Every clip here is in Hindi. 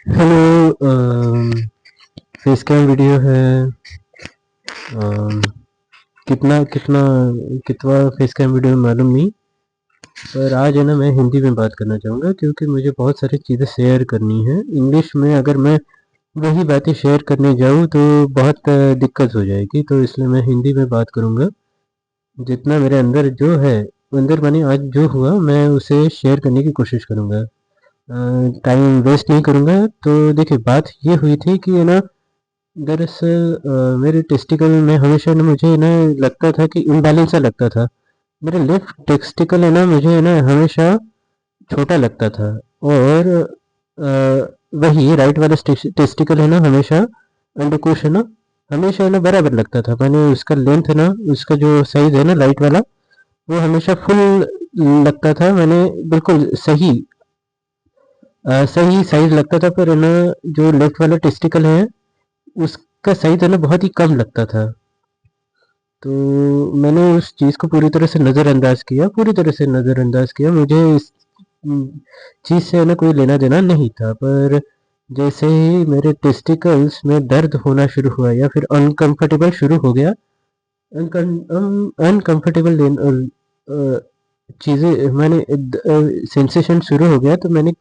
हेलो। फेस कैम वीडियो है। अम, कितना कितना कितना फेस कैम वीडियो मालूम नहीं। पर आज है ना, मैं हिंदी में बात करना चाहूँगा क्योंकि मुझे बहुत सारी चीज़ें शेयर करनी है। इंग्लिश में अगर मैं वही बातें शेयर करने जाऊँ तो बहुत दिक्कत हो जाएगी, तो इसलिए मैं हिंदी में बात करूँगा। जितना मेरे अंदर जो है, अंदर माने आज जो हुआ, मैं उसे शेयर करने की कोशिश करूँगा। टाइम वेस्ट नहीं करूँगा। तो देखिए, बात ये हुई थी कि है ना, दरअसल मेरे टेस्टिकल में हमेशा ना, मुझे ना लगता था कि इम्बैलेंस सा लगता था। मेरा लेफ्ट टेस्टिकल है ना, मुझे ना हमेशा छोटा लगता था। और वही राइट वाला टेस्टिकल है ना, हमेशा अंडकोश है ना, हमेशा है ना बराबर लगता था। मैंने उसका लेंथ है ना, उसका जो साइज है ना राइट वाला, वो हमेशा फुल लगता था। मैंने बिल्कुल सही सही साइज लगता था। पर है ना, जो लेफ्ट वाला टेस्टिकल है, उसका साइज है ना बहुत ही कम लगता था। तो मैंने उस चीज़ को पूरी तरह से नज़रअंदाज किया, पूरी तरह से नज़रअंदाज किया। मुझे इस चीज़ से ना कोई लेना देना नहीं था। पर जैसे ही मेरे टेस्टिकल्स में दर्द होना शुरू हुआ या फिर अनकंफर्टेबल शुरू हो गया, अनकंफर्टेबल चीज़ें मैंने सेंसेशन शुरू हो गया, तो मैंने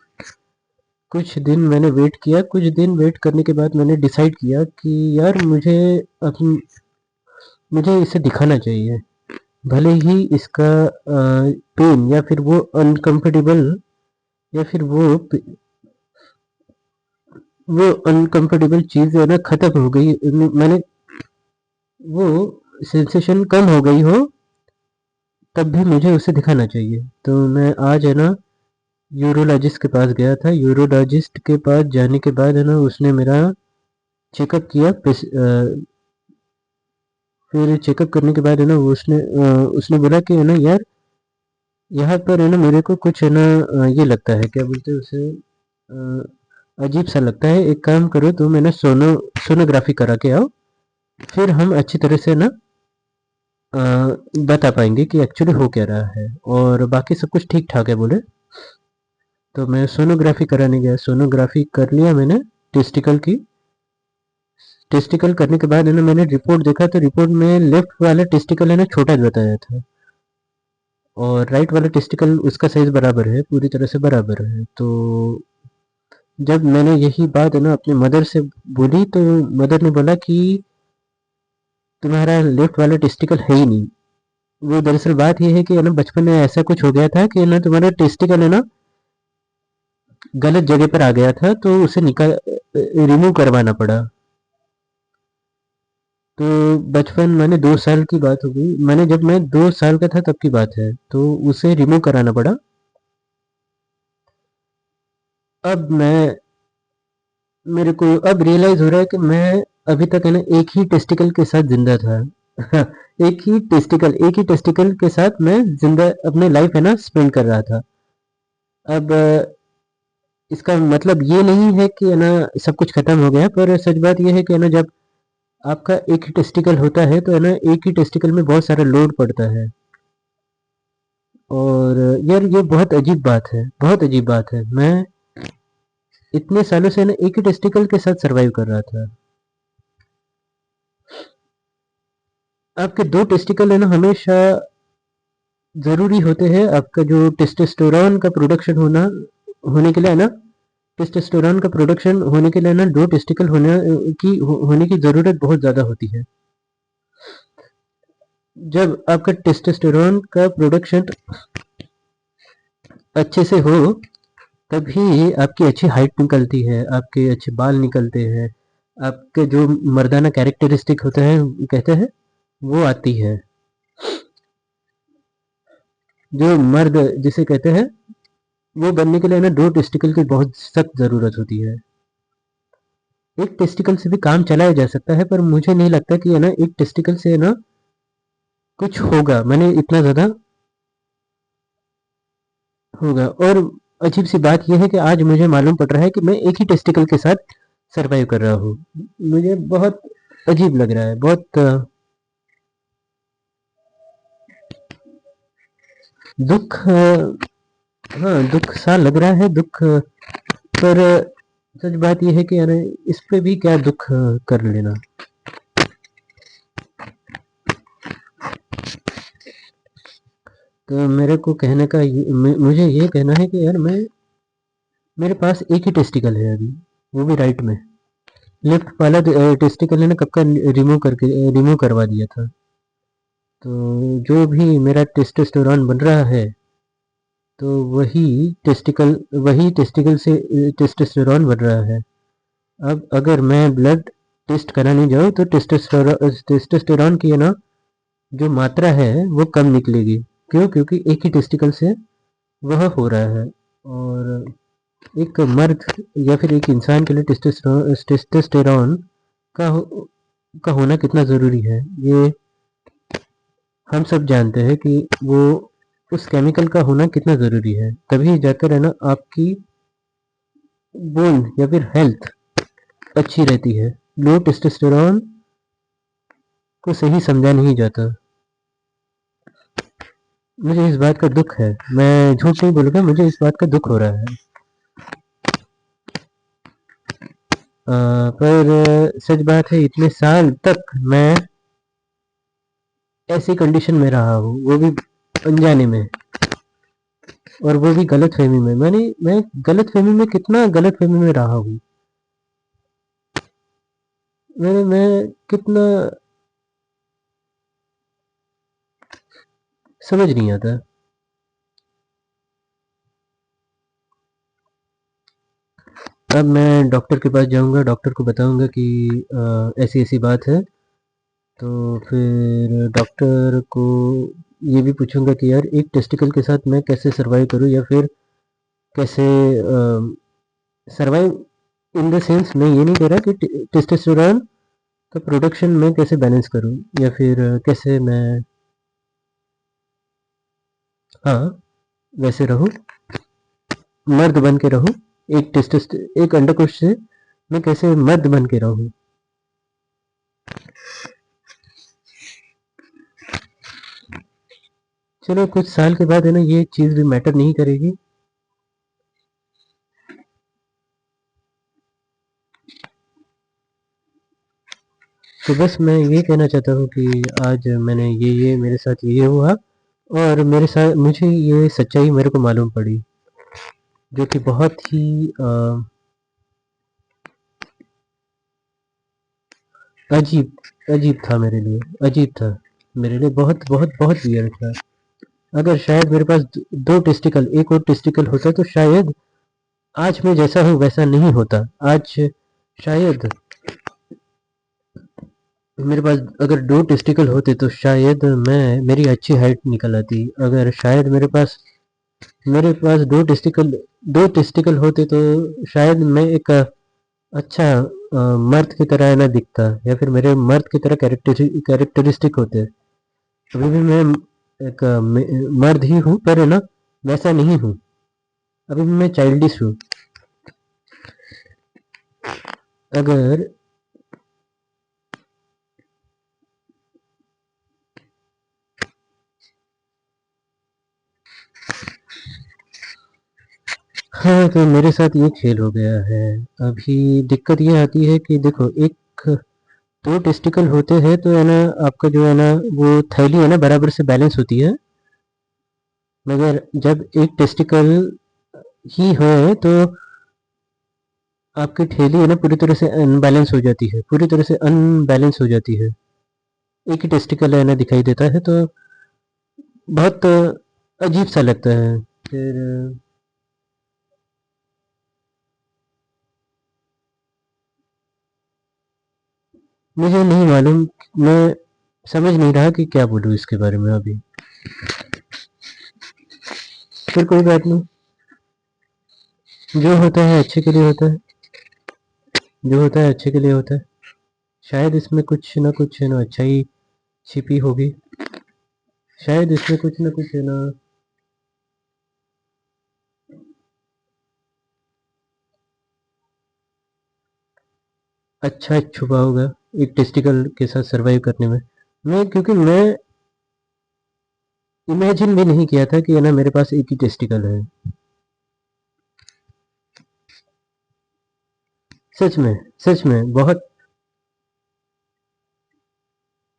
कुछ दिन मैंने वेट किया। कुछ दिन वेट करने के बाद मैंने डिसाइड किया कि यार, अपनी मुझे इसे दिखाना चाहिए। भले ही इसका पेन या फिर वो अनकंफर्टेबल या फिर वो अनकंफर्टेबल चीज़ है ना ख़त्म हो गई, मैंने वो सेंसेशन कम हो गई हो, तब भी मुझे उसे दिखाना चाहिए। तो मैं आज है ना, यूरोलॉजिस्ट के पास गया था। यूरोलॉजिस्ट के पास जाने के बाद है ना, उसने मेरा चेकअप किया। फिर चेकअप करने के बाद है ना, उसने बोला कि है ना यार, यहाँ पर है ना मेरे को कुछ है ना, ये लगता है, क्या बोलते हैं उसे, अजीब सा लगता है। एक काम करो, तुम है ना सोनोग्राफी करा के आओ, फिर हम अच्छी तरह से ना अ, बता पाएंगे कि एक्चुअली हो क्या रहा है। और बाकी सब कुछ ठीक ठाक है बोले। तो मैं सोनोग्राफी कराने गया, सोनोग्राफी कर लिया मैंने टेस्टिकल की। टेस्टिकल करने के बाद है ना, मैंने रिपोर्ट देखा, तो रिपोर्ट में लेफ्ट वाला टेस्टिकल है ना छोटा बताया था, और राइट वाला टेस्टिकल उसका साइज बराबर है, पूरी तरह से बराबर है। तो जब मैंने यही बात है ना अपने मदर से बोली, तो मदर ने बोला कि तुम्हारा लेफ्ट वाला टेस्टिकल है ही नहीं। वो दरअसल बात ये है कि है ना, बचपन में ऐसा कुछ हो गया था कि ना तुम्हारा टेस्टिकल है ना गलत जगह पर आ गया था, तो उसे निकाल रिमूव करवाना पड़ा। तो बचपन मैंने 2 साल की बात हो गई, मैंने जब मैं 2 साल का था तब की बात है, तो उसे रिमूव कराना पड़ा। अब मैं मेरे को अब रियलाइज हो रहा है कि मैं अभी तक है ना एक ही टेस्टिकल के साथ जिंदा था। एक ही टेस्टिकल के साथ मैं जिंदा अपने लाइफ है ना स्पेंड कर रहा था। अब इसका मतलब ये नहीं है कि है ना सब कुछ खत्म हो गया, पर सच बात ये है कि है ना, जब आपका एक ही टेस्टिकल होता है तो है ना, एक ही टेस्टिकल में बहुत सारा लोड पड़ता है। और यार, ये बहुत अजीब बात है, बहुत अजीब बात है। मैं इतने सालों से ना एक ही टेस्टिकल के साथ सरवाइव कर रहा था। आपके दो टेस्टिकल है ना हमेशा ज़रूरी होते हैं। आपका जो टेस्टोस्टेरोन का प्रोडक्शन होने के लिए है ना, टेस्टोस्टेरोन का प्रोडक्शन होने के लिए ना, दो टेस्टिकल होने की ज़रूरत बहुत ज़्यादा होती है। जब आपका टेस्टोस्टेरोन का प्रोडक्शन अच्छे से हो, तभी आपकी अच्छी हाइट निकलती है, आपके अच्छे बाल निकलते हैं, आपके जो मर्दाना कैरेक्टरिस्टिक होते हैं, कहते हैं, वो आती है। जो मर्द जिसे कहते हैं, वो बनने के लिए ना दो टेस्टिकल की बहुत सख्त ज़रूरत होती है। एक टेस्टिकल से भी काम चलाया जा सकता है, पर मुझे नहीं लगता कि है ना एक टेस्टिकल से है ना कुछ होगा, मैंने इतना ज़्यादा होगा। और अजीब सी बात यह है कि आज मुझे मालूम पड़ रहा है कि मैं एक ही टेस्टिकल के साथ सरवाइव कर रहा हूँ। मुझे बहुत अजीब लग रहा है, बहुत दुख हाँ, दुख सा लग रहा है, दुख। पर सच बात यह है कि यार इस पे भी क्या दुख कर लेना। तो मेरे को कहने का मुझे ये कहना है कि यार मैं मेरे पास एक ही टेस्टिकल है अभी, वो भी राइट में। लेफ्ट वाला टेस्टिकल है ना कब का रिमूव करवा दिया था। तो जो भी मेरा टेस्टोस्टेरोन बन रहा है तो वही टेस्टिकल से टेस्टोस्टेरोन बन रहा है। अब अगर मैं ब्लड टेस्ट कराने जाऊँ तो टेस्टोस्टेरोन की है ना जो मात्रा है वो कम निकलेगी। क्यों? क्योंकि एक ही टेस्टिकल से वह हो रहा है। और एक मर्द या फिर एक इंसान के लिए टेस्टोस्टेरोन का का होना कितना ज़रूरी है ये हम सब जानते हैं कि वो उस केमिकल का होना कितना ज़रूरी है। तभी जाकर है ना आपकी बोन या फिर हेल्थ अच्छी रहती है। लो टेस्टोस्टेरोन को सही समझा नहीं जाता। मुझे इस बात का दुख है, मैं झूठ नहीं बोलूँगा, मुझे इस बात का दुख हो रहा है। पर सच बात है इतने साल तक मैं ऐसी कंडीशन में रहा हूँ, वो भी अनजाने में, और वो भी गलत फहमी में। मैं गलत फहमी में कितना गलत फहमी में रहा हूँ। मैं कितना समझ नहीं आता। अब मैं डॉक्टर के पास जाऊंगा, डॉक्टर को बताऊंगा कि ऐसी ऐसी बात है। तो फिर डॉक्टर को ये भी पूछूंगा कि यार एक टेस्टिकल के साथ मैं कैसे सरवाइव करूं, या फिर कैसे सरवाइव इन द सेंस मैं ये नहीं कह रहा कि टेस्टोस्टेरोन का प्रोडक्शन मैं कैसे बैलेंस करूं, या फिर कैसे मैं हाँ वैसे रहूं, मर्द बन के रहूं। एक अंडकोश से मैं कैसे मर्द बन के रहूं। चलो कुछ साल के बाद है ना ये चीज़ भी मैटर नहीं करेगी। तो बस मैं ये कहना चाहता हूँ कि आज मैंने ये मेरे साथ ये हुआ, और मेरे साथ मुझे ये सच्चाई मेरे को मालूम पड़ी, जो कि बहुत ही अजीब अजीब था मेरे लिए, अजीब था मेरे लिए, बहुत बहुत बहुत वियर्ड था। अगर शायद मेरे पास दो टेस्टिकल, एक और टेस्टिकल होता तो शायद आज मैं जैसा हूँ वैसा नहीं होता। आज शायद मेरे पास अगर दो टेस्टिकल होते तो शायद मैं मेरी अच्छी हाइट निकल आती। अगर शायद मेरे पास दो टेस्टिकल होते तो शायद मैं एक अच्छा मर्द की तरह ना दिखता, या फिर मेरे मर्द की तरह कैरेक्टरिस्टिक होते। अभी भी मैं एक मर्द ही हूँ, पर है ना वैसा नहीं हूँ। अभी भी मैं चाइल्डिश हूँ। अगर हाँ तो मेरे साथ ये खेल हो गया है। अभी दिक्कत ये आती है कि देखो, एक दो टेस्टिकल होते हैं तो है ना आपका जो है ना वो थैली है ना बराबर से बैलेंस होती है। मगर जब एक टेस्टिकल ही है तो आपकी थैली है ना पूरी तरह से अनबैलेंस हो जाती है, पूरी तरह से अनबैलेंस हो जाती है। एक ही टेस्टिकल है ना दिखाई देता है तो बहुत अजीब सा लगता है। फिर मुझे नहीं मालूम, मैं समझ नहीं रहा कि क्या बोलूँ इसके बारे में अभी। फिर कोई बात नहीं, जो होता है अच्छे के लिए होता है, जो होता है अच्छे के लिए होता है। शायद इसमें कुछ ना कुछ है ना अच्छाई छिपी होगी, शायद इसमें कुछ ना कुछ है ना अच्छा छुपा होगा एक टेस्टिकल के साथ सरवाइव करने में। क्योंकि मैं इमेजिन भी नहीं किया था कि है ना मेरे पास एक ही टेस्टिकल है। सच में बहुत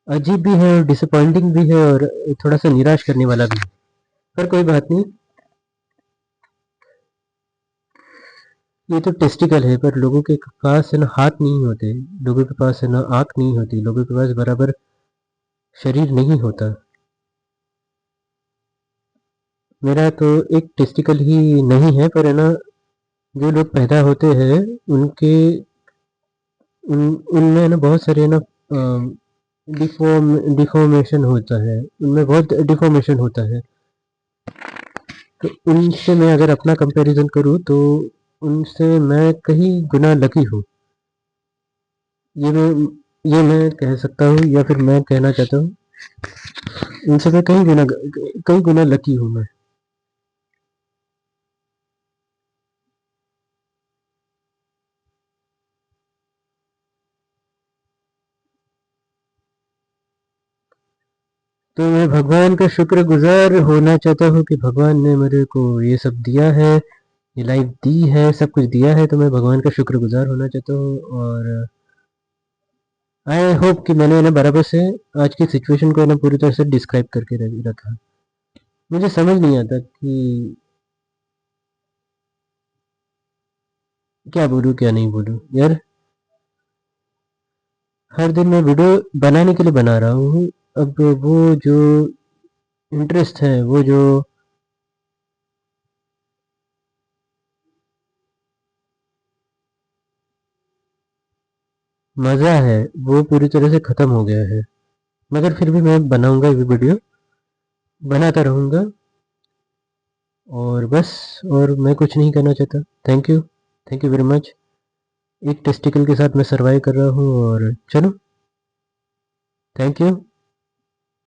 अजीब भी है और डिसअपॉइंटिंग भी है और थोड़ा सा निराश करने वाला भी है, पर कोई बात नहीं। ये तो टेस्टिकल है, पर लोगों के पास है ना हाथ नहीं होते, लोगों के पास है ना आँख नहीं होती, लोगों के पास बराबर शरीर नहीं होता। मेरा तो एक टेस्टिकल ही नहीं है, पर है ना जो लोग पैदा होते हैं उनके उनमें है ना बहुत सारे है ना डिफॉर्मेशन होता है, उनमें बहुत डिफॉर्मेशन होता है। तो उनसे मैं अगर अपना कंपैरिजन करूँ तो उनसे मैं कहीं गुना लकी हूँ। ये मैं ये मैं कह सकता हूँ, या फिर मैं कहना चाहता हूँ उनसे मैं कई गुना लकी हूँ मैं। तो मैं भगवान का शुक्रगुजार होना चाहता हूँ कि भगवान ने मेरे को ये सब दिया है, ये लाइफ दी है, सब कुछ दिया है, तो मैं भगवान का शुक्रगुजार होना चाहता हूँ। और आई होप कि मैंने ना बराबर से आज की सिचुएशन को ना पूरी तरह से डिस्क्राइब करके रखा। मुझे समझ नहीं आता कि क्या बोलूँ क्या नहीं बोलूँ यार। हर दिन मैं वीडियो बनाने के लिए बना रहा हूँ। अब वो जो इंटरेस्ट है, वो जो मज़ा है, वो पूरी तरह से ख़त्म हो गया है। मगर फिर भी मैं बनाऊंगा ये वीडियो, बनाता रहूँगा। और बस, और मैं कुछ नहीं करना चाहता। Thank you very much. एक टेस्टिकल के साथ मैं सर्वाइव कर रहा हूँ, और चलो, थैंक यू।